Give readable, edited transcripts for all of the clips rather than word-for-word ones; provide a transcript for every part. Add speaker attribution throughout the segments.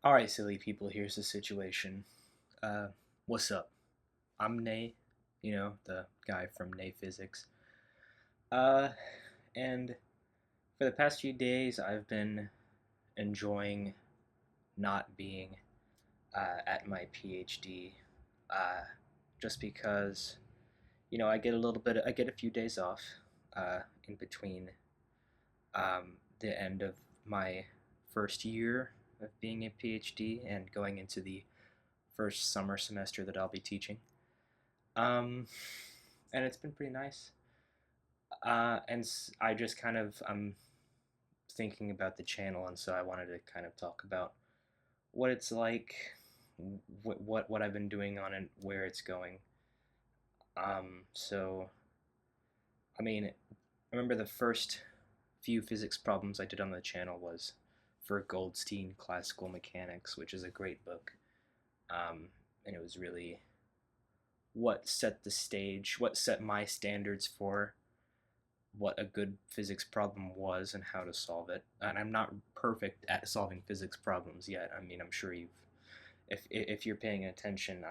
Speaker 1: Alright, silly people, here's the situation. Uh, what's up? I'm Nay, the guy from Nay Physics. Uh, and for the past few days, I've been enjoying not being at my PhD, uh, just because, I get a few days off in between the end of my first year of being a PhD and going into the first summer semester that I'll be teaching. Um, and it's been pretty nice. I just I'm thinking about the channel, and so I wanted to kind of talk about what it's like, what I've been doing on it, where it's going. So I mean, I remember the first few physics problems I did on the channel was for Goldstein Classical Mechanics, which is a great book. And it was really what set the stage, what set my standards for what a good physics problem was and how to solve it. And I'm not perfect at solving physics problems yet. I mean, I'm sure if you're paying attention,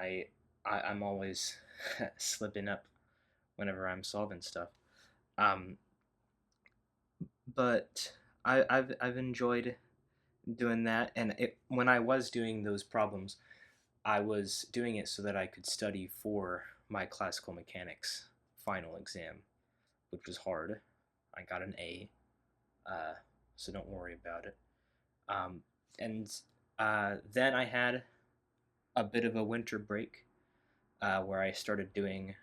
Speaker 1: I'm always slipping up whenever I'm solving stuff. Um, but I've enjoyed doing that, and when I was doing those problems, I was doing it so that I could study for my classical mechanics final exam, which was hard. I got an A, uh, so don't worry about it. Um, and then I had a bit of a winter break where I started doing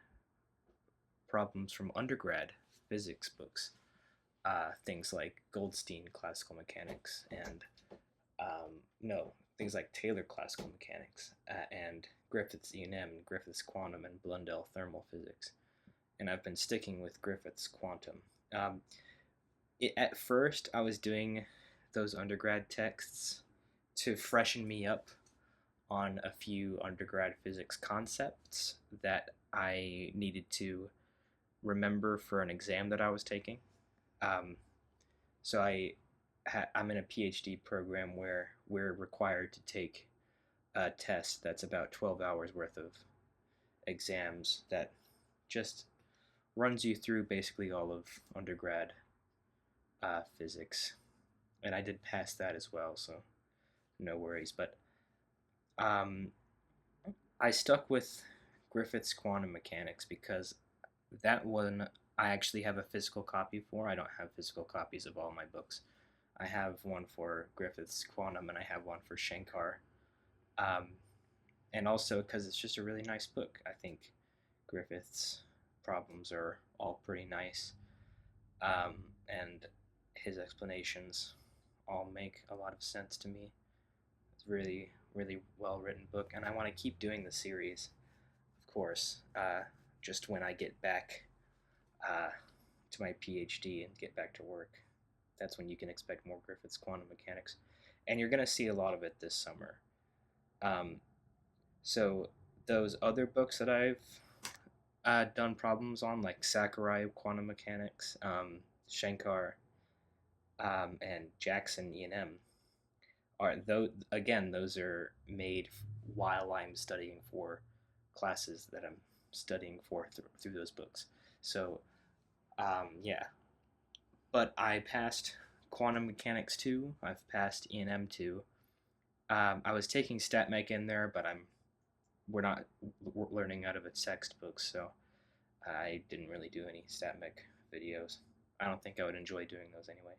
Speaker 1: problems from undergrad physics books, things like Goldstein Classical Mechanics and no, things like Taylor Classical Mechanics and Griffiths E&M, Griffiths Quantum, and Blundell Thermal Physics. And I've been sticking with Griffiths Quantum. Um, at first, I was doing those undergrad texts to freshen me up on a few undergrad physics concepts that I needed to remember for an exam that I was taking. Um, I'm in a PhD program where we're required to take a test that's about 12 hours worth of exams that just runs you through basically all of undergrad physics. And I did pass that as well, so no worries. But um, I stuck with Griffith's Quantum Mechanics because that one I actually have a physical copy for. I don't have physical copies of all my books. I have one for Griffith's Quantum and I have one for Shankar. Um, and also because it's just a really nice book. I think Griffith's problems are all pretty nice. And his explanations all make a lot of sense to me. It's really, really well written book, and I want to keep doing the series, of course, just when I get back uh, to my PhD and get back to work. That's when you can expect more Griffith's quantum mechanics. And you're going to see a lot of it this summer. Um, so, those other books that I've done problems on, like Sakurai quantum mechanics, Shankar, and Jackson E&M, are those are made while I'm studying for classes that I'm studying for through those books. So yeah, but I passed quantum mechanics 2. I've passed E&M 2. I was taking StatMech in there, but we're not learning out of its textbooks, so I didn't really do any StatMech videos. I don't think I would enjoy doing those anyway.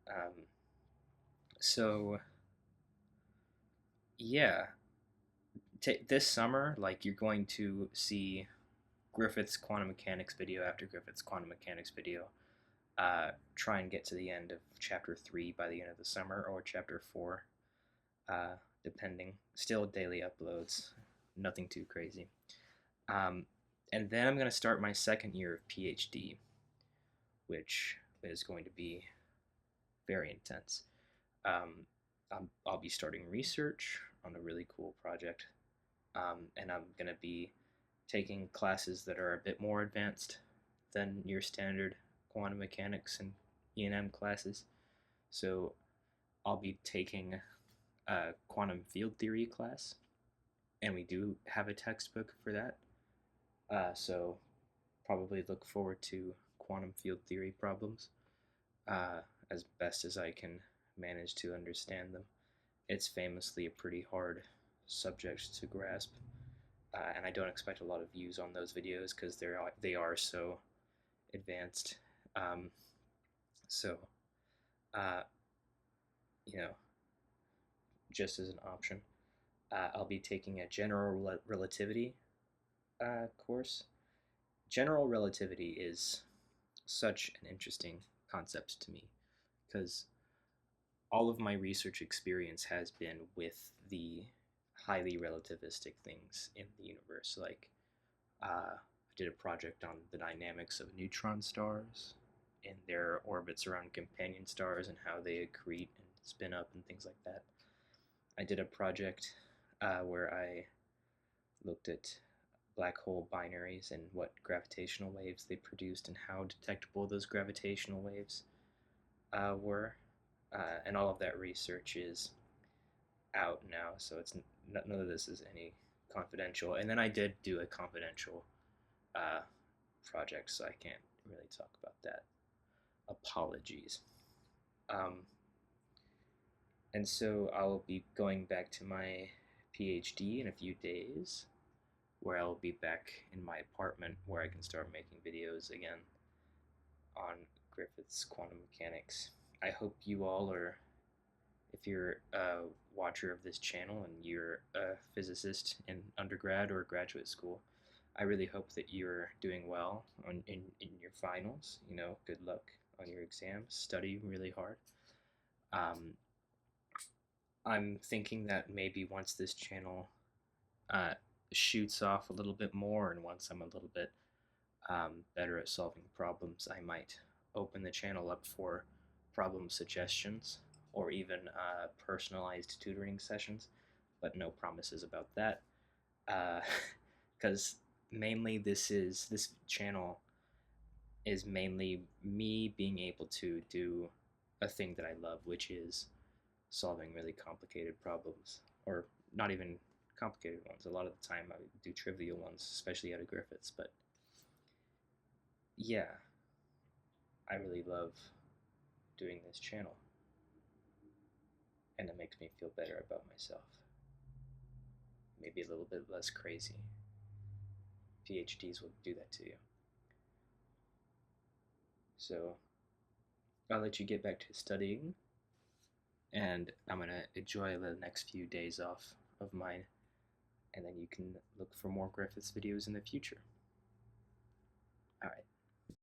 Speaker 1: Um, so yeah, this summer, like you're going to see Griffith's quantum mechanics video after Griffith's quantum mechanics video. Try and get to the end of chapter 3 by the end of the summer, or chapter 4, depending. Still daily uploads, nothing too crazy. Um, and then I'm going to start my second year of PhD, which is going to be very intense. Um, I'll be starting research on a really cool project, and I'm going to be taking classes that are a bit more advanced than your standard quantum mechanics and E&M classes. So I'll be taking quantum field theory class, and we do have a textbook for that. So probably look forward to quantum field theory problems uh, as best as I can manage to understand them. It's famously a pretty hard subject to grasp, and I don't expect a lot of views on those videos because they are so advanced. Um, so, uh, you know, just as an option, I'll be taking a general relativity course. General relativity is such an interesting concept to me because all of my research experience has been with the highly relativistic things in the universe. Like, I did a project on the dynamics of neutron stars and their orbits around companion stars and how they accrete and spin up and things like that. I did a project where I looked at black hole binaries and what gravitational waves they produced and how detectable those gravitational waves were. And all of that research is out now, so it's none of this is any confidential. And then I did do a confidential uh, project, so I can't really talk about that. Apologies. Um, and so I'll be going back to my PhD in a few days, where I'll be back in my apartment where I can start making videos again on Griffith's quantum mechanics. I hope you all are, if you're a watcher of this channel and you're a physicist in undergrad or graduate school, I really hope that you're doing well in your finals. Good luck on your exams. Study really hard. Um, I'm thinking that maybe once this channel uh, shoots off a little bit more, and once I'm a little bit better at solving problems, I might open the channel up for problem suggestions or even personalized tutoring sessions, but no promises about that. Because mainly this channel is mainly me being able to do a thing that I love, which is solving really complicated problems, or not even complicated ones. A lot of the time I do trivial ones, especially out of Griffiths, but yeah, I really love doing this channel, and it makes me feel better about myself. Maybe a little bit less crazy. PhDs will do that to you. So I'll let you get back to studying, and I'm gonna enjoy the next few days off of mine, and then you can look for more Griffiths videos in the future. Alright.